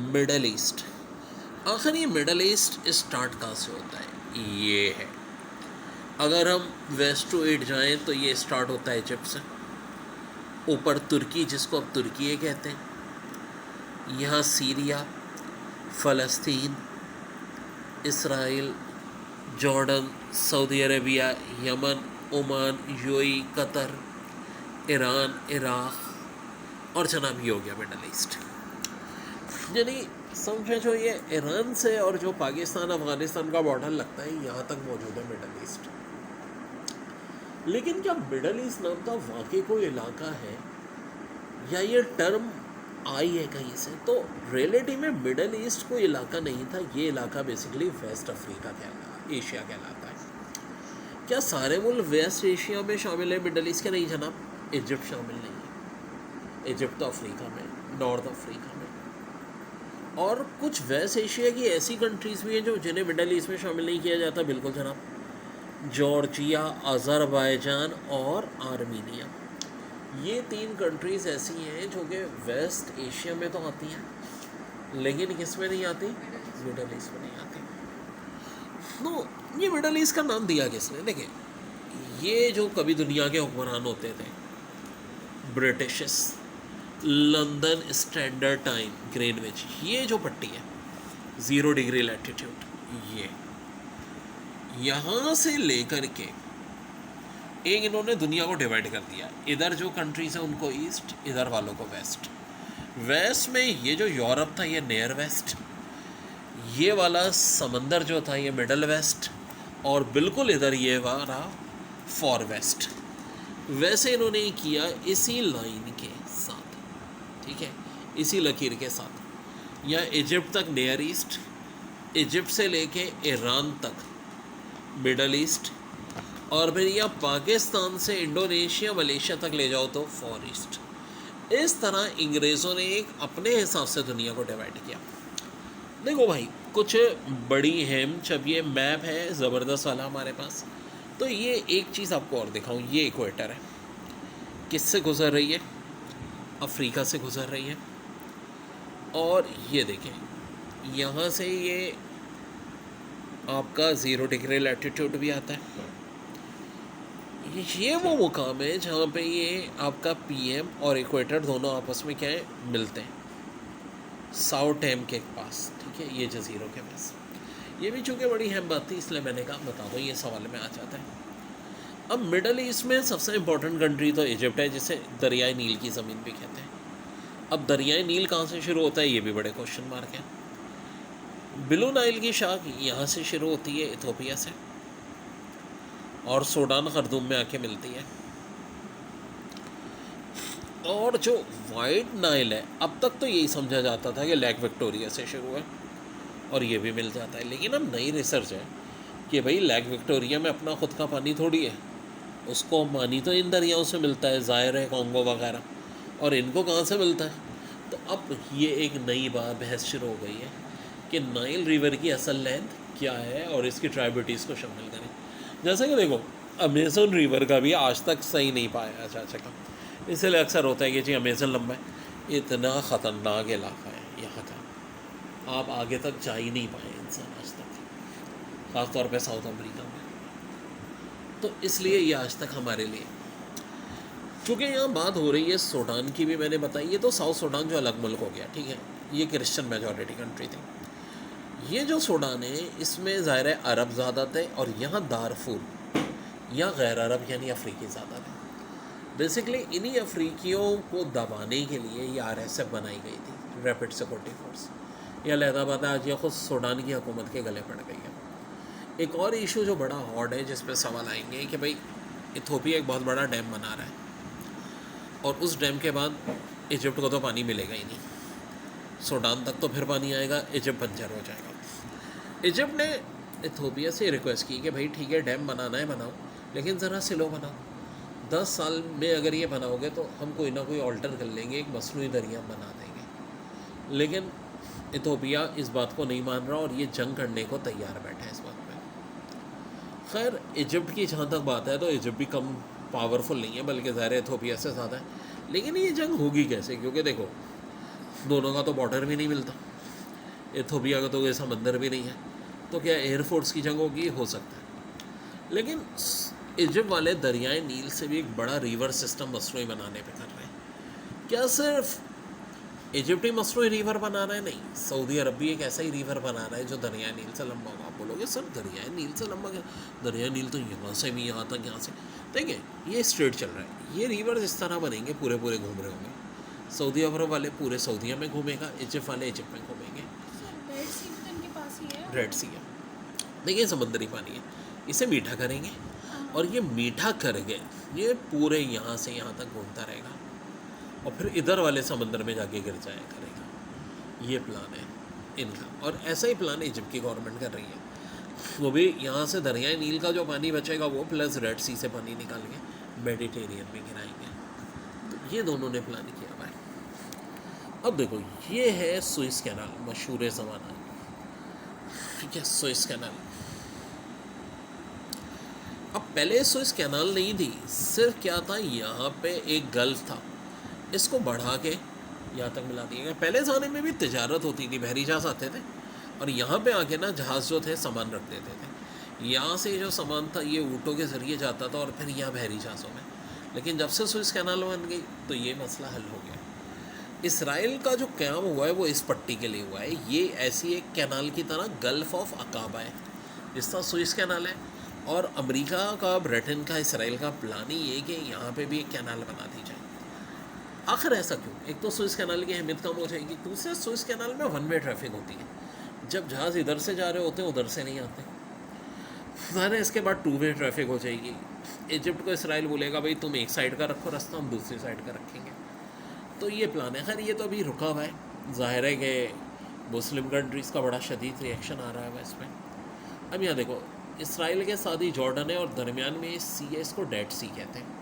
Middle east. आखिर ये middle east start कहाँ से होता है? ये है, अगर हम वेस्ट टू ईस्ट जाएं तो ये स्टार्ट होता है इजिप्ट से, ऊपर तुर्की जिसको अब तुर्की कहते हैं, यहाँ सीरिया, फ़लस्तीन, इसराइल, जॉर्डन, सऊदी अरेबिया, यमन, Oman, UAE, Qatar, Iran, Iraq और जनाब ये हो गया मिडल ईस्ट। यानी समझे जो ये ईरान से और जो पाकिस्तान अफ़गानिस्तान का बॉर्डर लगता है यहाँ तक मौजूद है मिडल ईस्ट। लेकिन क्या मिडल ईस्ट नाम का वाकई कोई इलाका है या ये टर्म आई है कहीं से? तो रियलिटी में मिडल ईस्ट कोई इलाका नहीं था, ये इलाका बेसिकली वेस्ट अफ्रीका एशिया कहलाता है। क्या सारे मुल्क वेस्ट एशिया में शामिल है मिडल ईस्ट के? नहीं जनाब, इजिप्ट शामिल नहीं है। इजिप्ट तो अफ्रीका में, नॉर्थ अफ्रीका में, और कुछ वेस्ट एशिया की ऐसी कंट्रीज़ भी हैं जो जिन्हें मिडल ईस्ट में शामिल नहीं किया जाता। बिल्कुल जनाब, जॉर्जिया, अज़रबैजान और आर्मीनिया, ये 3 कंट्रीज़ ऐसी हैं जो कि वेस्ट एशिया में तो आती हैं लेकिन किस में नहीं आती? मिडल ईस्ट में नहीं आती। नो, ये मिडल ईस्ट का नाम दिया किसने? देखिए, ये जो कभी दुनिया के हुक्मरान होते थे, British, London standard time, Greenwich, ये जो पट्टी है 0 डिग्री लैटिट्यूड, ये यहाँ से लेकर के एक इन्होंने दुनिया को डिवाइड कर दिया। इधर जो कंट्रीज हैं उनको ईस्ट, इधर वालों को वेस्ट। वेस्ट में ये जो यूरोप था ये नियर वेस्ट, ये वाला समंदर जो था ये मिडल वेस्ट, और बिल्कुल इधर ये वाला फॉर वेस्ट। वैसे इन्होंने किया इसी लाइन के साथ, ठीक है, इसी लकीर के साथ। यहाँ इजिप्ट तक नियर ईस्ट, इजिप्ट से लेके ईरान तक मिडल ईस्ट, और फिर यहाँ पाकिस्तान से इंडोनेशिया मलेशिया तक ले जाओ तो फॉर ईस्ट। इस तरह अंग्रेज़ों ने एक अपने हिसाब से दुनिया को डिवाइड किया। देखो भाई, कुछ बड़ी अहम, जब ये मैप है ज़बरदस्त वाला हमारे पास, तो ये एक चीज़ आपको और दिखाऊं, ये इक्वेटर है, किससे गुज़र रही है? अफ्रीका से गुज़र रही है। और ये देखें, यहाँ से ये आपका 0 डिग्री लैटिट्यूड भी आता है। ये वो मुकाम है जहाँ पे ये आपका पीएम और इक्वेटर दोनों आपस में क्या है? मिलते हैं, साउथ एम के पास, ठीक है, ये जजीरों के पास। ये भी चूँकि बड़ी अहम बात थी इसलिए मैंने कहा बता दो, ये सवाल में आ जाता है। अब मिडल ईस्ट में सबसे इम्पोर्टेंट कंट्री तो इजिप्ट है, जिसे दरियाई नील की ज़मीन भी कहते हैं। अब दरियाई नील कहाँ से शुरू होता है ये भी बड़े क्वेश्चन मार्क है। ब्लू नाइल की शाख यहाँ से शुरू होती है, इथोपिया से, और सूडान खरदूम में आके मिलती है। और जो वाइट नाइल है, अब तक तो यही समझा जाता था कि लेक विक्टोरिया से शुरू है, और ये भी मिल जाता है। लेकिन अब नई रिसर्च है कि भाई लेक विक्टोरिया में अपना ख़ुद का पानी थोड़ी है, उसको पानी तो इन दरियाओं से मिलता है, ज़ाहिर है, कॉन्गो वगैरह, और इनको कहाँ से मिलता है? तो अब ये एक नई बात बहस शुरू हो गई है कि नाइल रिवर की असल लेंथ क्या है और इसकी ट्राइब्यूटीज़ को शामिल करें। जैसे कि देखो, अमेज़न रिवर का भी आज तक सही नहीं पाया जा सका, इसलिए अक्सर होता है कि जी अमेज़न लंबा है। इतना ख़तरनाक इलाका है यहाँ का, आप आगे तक जा ही नहीं पाए इंसान आज तक, ख़ास तौर पे साउथ अफ्रीका में। तो इसलिए ये आज तक हमारे लिए, चूँकि यहाँ बात हो रही है सूडान की भी मैंने बताई, ये तो साउथ सूडान जो अलग मुल्क हो गया, ठीक है, ये क्रिश्चियन मेजॉरिटी कंट्री थी। ये जो सूडान है इसमें ज़ाहिर है अरब ज़्यादा थे, और यहाँ दारफूर या गैर अरब यानी अफ्रीकी ज़्यादा थे। बेसिकली इन्हीं अफ्रीकियों को दबाने के लिए ये RSF बनाई गई थी, रैपिड सिक्योरिटी फोर्स। यह लहदाबाद आज यह खुद सूडान की हुकूमत के गले पड़ गई है। एक और इशू जो बड़ा हॉट है, जिस पर सवाल आएंगे कि भाई इथोपिया एक बहुत बड़ा डैम बना रहा है, और उस डैम के बाद इजिप्ट को तो पानी मिलेगा ही नहीं, सूडान तक तो फिर पानी आएगा, इजिप्ट बंजर हो जाएगा। इजिप्ट ने इथोपिया से रिक्वेस्ट की कि भाई ठीक है, डैम बनाना है बनाओ, लेकिन ज़रा स्लो बनाओ, 10 साल में अगर ये बनाओगे तो हम कोई ना कोई ऑल्टर कर लेंगे, एक मसनूई दरिया बना देंगे। लेकिन इथोपिया इस बात को नहीं मान रहा, और ये जंग करने को तैयार बैठा है इस बात पे। खैर, इजिप्ट की जहाँ तक बात है तो इजिप्ट भी कम पावरफुल नहीं है, बल्कि ज़ाहिर है इथोपिया से ज़्यादा है। लेकिन ये जंग होगी कैसे? क्योंकि देखो, दोनों का तो बॉर्डर भी नहीं मिलता, इथोपिया का तो कोई समंदर भी नहीं है, तो क्या एयरफोर्स की जंग होगी? हो सकता है। लेकिन इजिप्ट वाले दरियाए नील से भी एक बड़ा रिवर सिस्टम मसनूई बनाने पे कर रहे हैं। क्या सिर्फ इजिप्ट ही मसनूई रिवर बना रहा है? नहीं, सऊदी अरब भी एक ऐसा ही रिवर बना रहा है जो दरियाए नील से लंबा होगा। आप बोलोगे सर दरियाए नील से लंबा क्या? दरियाए नील तो यहाँ से भी यहाँ तक, यहाँ से देखिए ये स्ट्रेट चल रहा है। ये रिवर इस तरह बनेंगे, पूरे पूरे घूम रहे होंगे। सऊदी अरब वाले पूरे सऊदीया में घूमेगा, इजिप्ट वाले इजिप्ट में घूमेंगे। रेड सी भी तो इनके पास ही है। रेड सी है, देखिए समुद्री पानी है, इसे मीठा करेंगे और ये मीठा करके ये पूरे यहाँ से यहाँ तक घूमता रहेगा और फिर इधर वाले समंदर में जाके गिर जाया करेगा। ये प्लान है इनका, और ऐसा ही प्लान इजिप्ट की गवर्नमेंट कर रही है। वो भी यहाँ से दरियाए नील का जो पानी बचेगा वो प्लस रेड सी से पानी निकाल के मेडिटेरियन में गिराएंगे। तो ये दोनों ने प्लान किया हुआ है। अब देखो ये है सुइस कैनाल, मशहूर ज़माना, ठीक है, सुइस कैनाल। अब पहले सुइस कैनाल नहीं थी, सिर्फ क्या था, यहाँ पे एक गल्फ था, इसको बढ़ा के यहाँ तक मिला दिया गया। पहले ज़माने में भी तिजारत होती थी, बहरी जहाज़ आते थे और यहाँ पे आके ना जहाज़ जो थे सामान रख देते थे। यहाँ से जो सामान था ये ऊँटों के ज़रिए जाता था और फिर यहाँ बहरी जहाज़ों में। लेकिन जब से सुइस कैनाल बन गई तो ये मसला हल हो गया। इसराइल का जो क़याम हुआ है वो इस पट्टी के लिए हुआ है। ये ऐसी एक कैनाल की तरह गल्फ़ ऑफ अकाबा है, इस तरह सुइस कैनाल है। और अमेरिका का, ब्रिटेन का, इसराइल का प्लान ही ये कि यहाँ पे भी एक कैनाल बना दी जाए। आखिर ऐसा क्यों? एक तो सुइस कैनाल की अहमियत कम हो जाएगी, दूसरे सुइस कैनाल में वन वे ट्रैफिक होती है। जब जहाज़ इधर से जा रहे होते हैं उधर से नहीं आते, ज़ाहिर है इसके बाद टू वे ट्रैफिक हो जाएगी। इजिप्ट को इसराइल बोलेगा भाई तुम एक साइड का रखो रास्ता, हम दूसरी साइड का रखेंगे। तो ये प्लान है। खैर ये तो अभी रुका हुआ है, ज़ाहिर है कि मुस्लिम कंट्रीज़ का बड़ा शदीद रिएक्शन आ रहा है इसमें। अब यहाँ देखो, इसराइल के साथ ही जॉर्डन है और दरमियान में सी है, इसको डेड सी कहते हैं।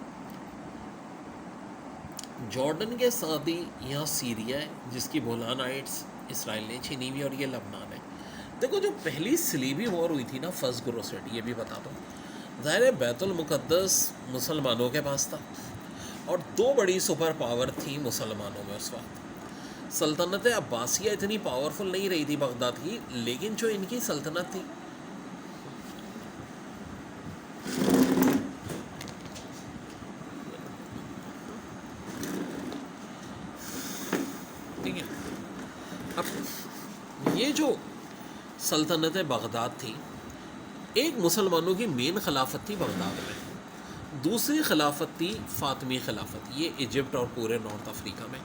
जॉर्डन के साथ ही यहाँ सीरिया है जिसकी गोलान हाइट्स इसराइल ने छीनी हुई, और ये लबनान है। देखो जो पहली सलीबी वॉर हुई थी ना, फर्स्ट क्रूसेड, ये भी बता दो, ज़ाहिर है बैतुल मुक़द्दस मुसलमानों के पास था और दो बड़ी सुपर पावर थी मुसलमानों में उस वक्त। सल्तनत अब्बासिया इतनी पावरफुल नहीं रही थी बगदाद की, लेकिन जो इनकी सल्तनत थी, ठीक है, अब ये जो सल्तनत बगदाद थी, एक मुसलमानों की मेन खिलाफत थी बगदाद में, दूसरी खिलाफत थी फ़ातिमी खिलाफत, ये इजिप्ट और पूरे नॉर्थ अफ्रीका में,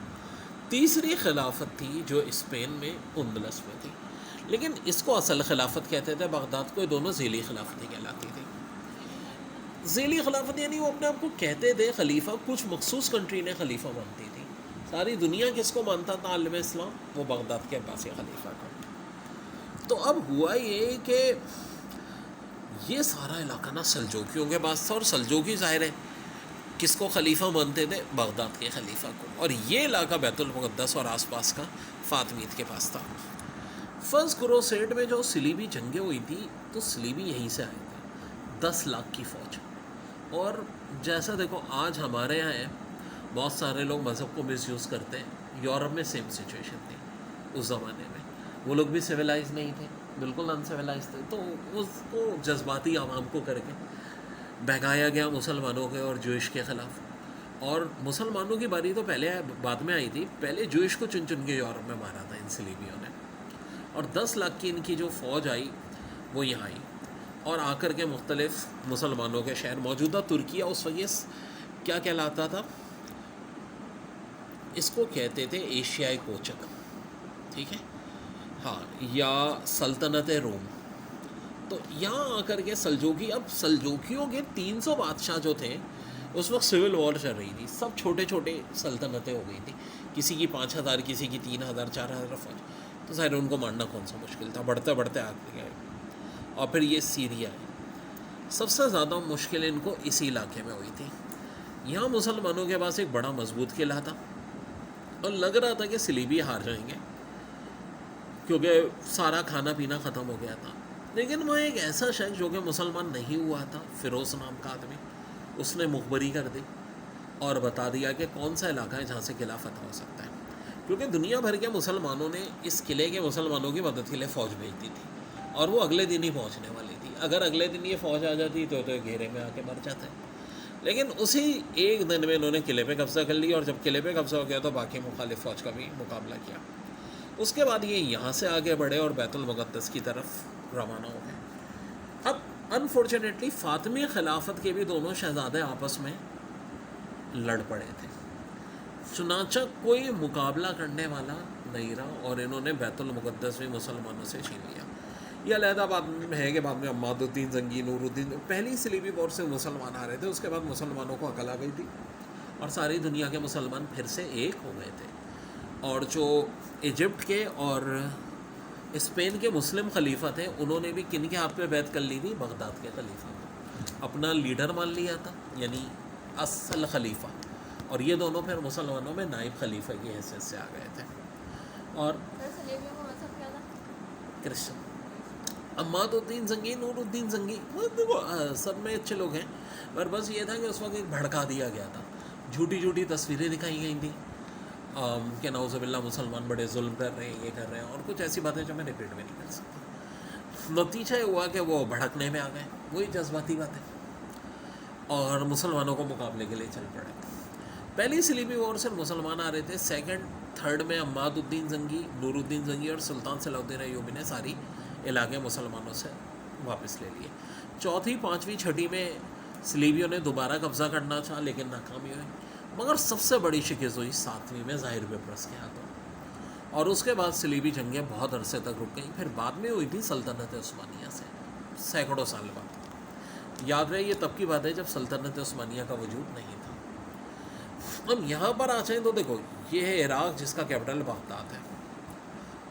तीसरी खिलाफत थी जो स्पेन में उंदलस में थी। लेकिन इसको असल खिलाफत कहते थे बगदाद को, ये दोनों ज़ीली खिलाफतें कहलाती थी। ज़ीली खिलाफत यानी वो अपने आप को कहते थे खलीफा, कुछ मखसूस कंट्री ने खलीफा मानती थी। सारी दुनिया किसको मानता था आलम इस्लाम? वो बगदाद के अब्बासी खलीफा को। तो अब हुआ ये कि ये सारा इलाका ना सल्जूकियों के पास था, और सल्जूकी ज़ाहिर है किसको खलीफा मानते थे? बगदाद के खलीफा को। और ये इलाका बैतुल मुक़द्दस और आसपास का फ़ातिमीद के पास था। फर्स्ट क्रूसेड में जो सलीबी जंगें हुई थी, तो सलीबी यहीं से आए थे, 10 लाख की फ़ौज। और जैसा देखो आज हमारे यहाँ है, बहुत सारे लोग मज़हब को मिसयूज़ करते हैं, यूरोप में सेम सिचुएशन थी उस ज़माने में। वो लोग भी सिविलाइज नहीं थे, बिल्कुल अनसिविलाइज थे, तो उसको जज्बाती आवाम को करके बहकाया गया मुसलमानों के और जूइश के ख़िलाफ़। और मुसलमानों की बारी तो पहले बाद में आई थी, पहले जूइश को चुन चुन के यूरोप में मारा था इन सलीबियों ने। और 10 लाख की इनकी जो फ़ौज आई वो यहाँ आई और आकर के मुख्तलिफ़ मुसलमानों के शहर, मौजूदा तुर्किया उस वक्त क्या कहलाता था, इसको कहते थे एशियाई कोचक, ठीक है, हाँ, या सल्तनत रोम। तो यहाँ आकर के सल्जूकी, अब सल्जूकियों के 300 बादशाह जो थे उस वक्त सिविल वॉर चल रही थी, सब छोटे छोटे सल्तनतें हो गई थी, किसी की 5000, किसी की 3000, 4000 फौज। तो ज़ाहिर उनको मारना कौन सा मुश्किल था, बढ़ते बढ़ते आगे गए। और फिर ये सीरिया है, सबसे ज़्यादा मुश्किल इनको इसी इलाके में हुई थी। यहाँ मुसलमानों के पास एक बड़ा मजबूत किला था और लग रहा था कि सलीबी हार जाएंगे क्योंकि सारा खाना पीना ख़त्म हो गया था। लेकिन वहाँ एक ऐसा शख्स जो कि मुसलमान नहीं हुआ था, फ़िरोज़ नाम का आदमी, उसने मुखबरी कर दी और बता दिया कि कौन सा इलाका है जहाँ से किला फतह हो सकता है। क्योंकि दुनिया भर के मुसलमानों ने इस किले के मुसलमानों की मदद के लिए फ़ौज भेज दी थी और वो अगले दिन ही पहुंचने वाली थी। अगर अगले दिन ये फ़ौज आ जाती तो घेरे में आके मर जाते। लेकिन उसी एक दिन में इन्होंने किले पे कब्ज़ा कर लिया और जब किले पे कब्ज़ा हो गया तो बाकी मुखालिफ फ़ौज का भी मुकाबला किया। उसके बाद ये यहाँ से आगे बढ़े और बैतुल मुक़द्दस की तरफ रवाना हो गए। अब अनफॉर्चुनेटली फ़ातिमी खिलाफत के भी दोनों शहज़ादे आपस में लड़ पड़े थे, चुनाचा कोई मुकाबला करने वाला नहीं रहा और इन्होंने बैतुल मुक़द्दस भी मुसलमानों से छीन लिया। ये अलहदा बात में है कि बाद में अम्मादुद्दीन जंगी, नूरुद्दीन, पहली सलीबी वॉर से मुसलमान आ रहे थे, उसके बाद मुसलमानों को अकल आ गई थी और सारी दुनिया के मुसलमान फिर से एक हो गए थे। और जो इजिप्ट के और स्पेन के मुस्लिम खलीफा थे उन्होंने भी किन के हाथ पे बैत कर ली थी? बगदाद के खलीफा को अपना लीडर मान लिया था, यानी असल खलीफा। और ये दोनों फिर मुसलमानों में नाइब खलीफा की हैसियत से आ गए थे। और क्रिश्चन अम्मादुद्दीन जंगी, नूरुद्दीन जंगी, देखो सब में अच्छे लोग हैं, पर बस ये था कि उस वक्त एक भड़का दिया गया था, झूठी झूठी तस्वीरें दिखाई गई थी कि नाउज़ुबिल्लाह मुसलमान बड़े जुल्म कर रहे हैं, ये कर रहे हैं, और कुछ ऐसी बातें जो मैं रिपीट भी नहीं कर सकता। नतीजा ये हुआ कि वो भड़कने में आ गए, वही जज्बाती बातें, और मुसलमानों को मुकाबले के लिए चल पड़े। पहली सलीबी वॉर से मुसलमान आ रहे थे, सेकंड थर्ड में अम्मादुद्दीन जंगी, नूरुद्दीन जंगी और सुल्तान सलाहुद्दीन अय्यूबी ने सारी इलाके मुसलमानों से वापस ले लिए। चौथी, पाँचवीं, छठी में सलीबियों ने दोबारा कब्ज़ा करना चाहा लेकिन नाकामी हुई। मगर सबसे बड़ी शिकस्त हुई सातवीं में ज़ाहिर बेबरस के हाथों, और उसके बाद सलीबी जंगें बहुत अरसे तक रुक गई। फिर बाद में हुई थी सल्तनत उस्मानिया से सैकड़ों साल बाद। याद रहे ये तब की बात है जब सल्तनत उस्मानिया का वजूद नहीं था। हम यहाँ पर आ जाएँ तो देखो, ये है इराक़ जिसका कैपिटल बगदाद है,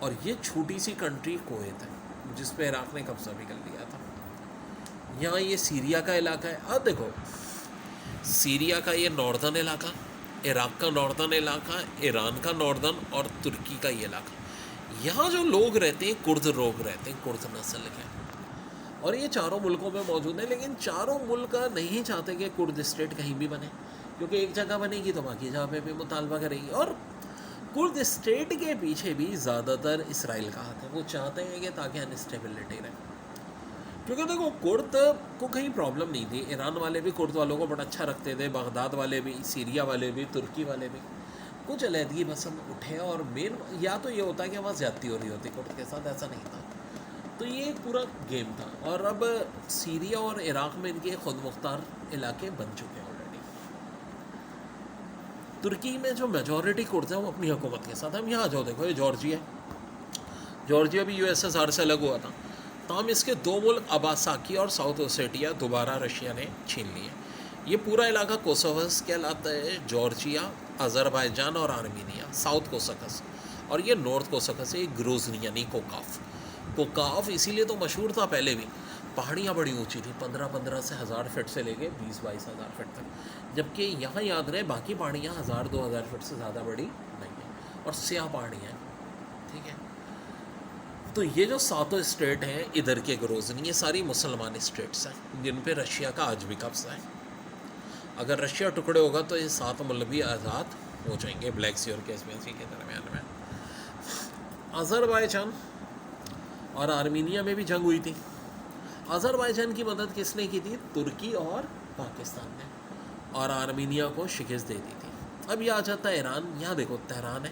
और ये छोटी सी कंट्री कुवैत है जिस पे इराक़ ने कब्ज़ा भी कर लिया था। यहाँ ये सीरिया का इलाका है। अब देखो, सीरिया का ये नॉर्दर्न इलाका, इराक़ का नॉर्दर्न इलाका, ईरान का नॉर्दर्न और तुर्की का ये इलाका, यहाँ जो लोग रहते हैं कुर्द लोग रहते हैं, कुर्द नस्ल के, और ये चारों मुल्कों में मौजूद है। लेकिन चारों मुल्क नहीं चाहते कि कुर्द स्टेट कहीं भी बने, क्योंकि एक जगह बनेगी तो बाकी जगह पे भी मुतालबा करेगी। और कुर्द स्टेट के पीछे भी ज़्यादातर इसराइल का हाथ है। वो चाहते हैं कि ताकि अनस्टेबिलिटी रहे, क्योंकि देखो कुर्द को कहीं प्रॉब्लम नहीं थी। ईरान वाले भी कुर्द वालों को बड़ा अच्छा रखते थे, बगदाद वाले भी, सीरिया वाले भी, तुर्की वाले भी। कुछ अलहदगी पसंद उठे और मेन या तो ये होता है कि वहाँ ज़्यादती हो रही होती कुर्द के साथ, ऐसा नहीं था। तो ये एक पूरा गेम था। और अब सीरिया और इराक़ में इनके खुद मुख्तार इलाके बन चुके हैं ऑलरेडी। तुर्की में जो मेजॉरिटी कुर्द है वो अपनी हुकूमत के साथ। हम यहाँ जाओ, देखो ये जॉर्जिया भी USSR से अलग हुआ था, तमाम इसके दो मुल्क अबासाकी और साउथ ओसेटिया दोबारा रशिया ने छीन लिए। ये पूरा इलाका कोसोवस कहलाता है, जॉर्जिया, अज़रबैजान और आर्मीनिया साउथ कोसकस, और ये नॉर्थ कोसकस है ग्रोजनी यानी कोकाफ इसीलिए तो मशहूर था पहले भी। पहाड़ियाँ बड़ी ऊंची थी, 15 से 1000 फीट से लेके 20-22 हज़ार फीट तक, जबकि यहाँ याद रहे बाकी पहाड़ियाँ 1000-2000 फीट से ज़्यादा बड़ी नहीं है और स्याह पहाड़ियाँ हैं, ठीक है। तो ये जो सातों स्टेट हैं इधर के ग्रोजनी, ये सारी मुसलमान स्टेट्स हैं जिन पे रशिया का आज भी कब्जा है। अगर रशिया टुकड़े होगा तो ये 7 मुल्क भी आज़ाद हो जाएंगे ब्लैक सी और कैस्पियन सी के दरमियान में। अज़रबैजान और आर्मीनिया में भी जंग हुई थी। अज़रबैजान की मदद किसने की थी? तुर्की और पाकिस्तान ने, और आर्मीनिया को शिकस्त दे दी थी। अब ये आ जाता है ईरान। यहाँ देखो तेहरान है,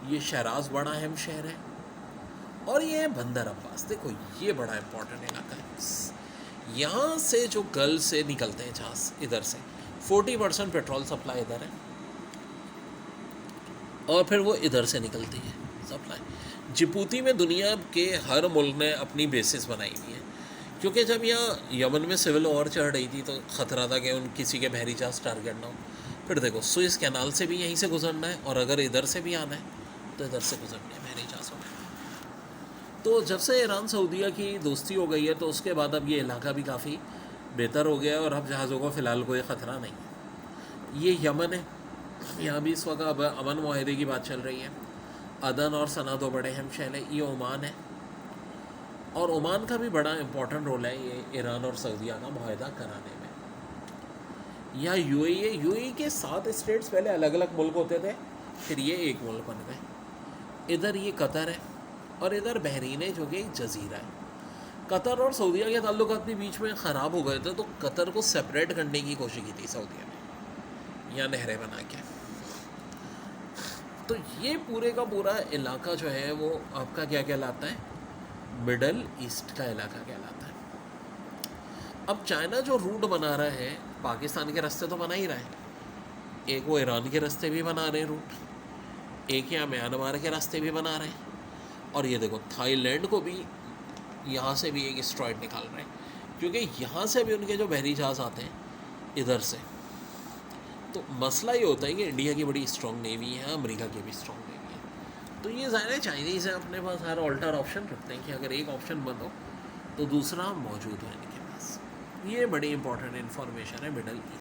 ये शहराज बड़ा अहम शहर है, और ये बंदर अब्बास, देखो ये बड़ा इंपॉर्टेंट इलाका है। यहाँ से जो गल्फ से निकलते हैं जहाज़, इधर से 40% पेट्रोल सप्लाई इधर है, और फिर वो इधर से निकलती है सप्लाई। जिबूती में दुनिया के हर मुल्क ने अपनी बेसिस बनाई हुई है, क्योंकि जब यहाँ यमन में सिविल वॉर चढ़ रही थी तो ख़तरा था कि उन किसी के बहरी जहाज़ टारगेट ना हो। फिर देखो सुएज़ कैनाल से भी यहीं से गुजरना है, और अगर इधर से भी आना है तो इधर से गुजरना है बहरी जहाज़ों में। तो जब से ईरान सऊदीया की दोस्ती हो गई है तो उसके बाद अब ये इलाका भी काफ़ी बेहतर हो गया है, और अब जहाज़ों को फ़िलहाल कोई ख़तरा नहीं है। ये यमन है, यहाँ भी इस वक्त अब अमन मुआहदे की बात चल रही है। अदन और सना दो बड़े अहम शहर है। ये ओमान है, और ओमान का भी बड़ा इम्पोर्टेंट रोल है ये ईरान और सऊदीया का मुआहदा कराने में। यहाँ UAE है, UAE के 7 स्टेट्स पहले अलग अलग मुल्क होते थे, फिर ये एक मुल्क बन गए। इधर ये कतर है और इधर बहरीन है जो कि एक जजीरा है। कतर और सऊदीया के ताल्लुकात भी बीच में ख़राब हो गए थे, तो कतर को सेपरेट करने की कोशिश की थी सऊदीया ने, या नहरें बना के। तो ये पूरे का पूरा इलाका जो है वो आपका क्या कहलाता है, मिडल ईस्ट का इलाका कहलाता है। अब चाइना जो रूट बना रहा है, पाकिस्तान के रास्ते तो बना ही रहा है, एक वो ईरान के रास्ते भी बना रहे हैं रूट, एक यहाँ म्यांमार के रास्ते भी बना रहे हैं, और ये देखो थाईलैंड को भी यहाँ से भी एक स्ट्राइड निकाल रहे हैं, क्योंकि यहाँ से भी उनके जो बहरी जहाज़ आते हैं इधर से। तो मसला ये होता है कि इंडिया की बड़ी स्ट्रॉन्ग नेवी है, अमेरिका की भी स्ट्रॉन्ग नेवी है, तो ये ज़ाहिर है चाइनीज़ है, अपने पास हर ऑल्टर ऑप्शन रखते हैं कि अगर एक ऑप्शन बंद हो तो दूसरा मौजूद है इनके पास। ये बड़ी इंपॉर्टेंट इन्फॉर्मेशन है मिडल ईस्ट।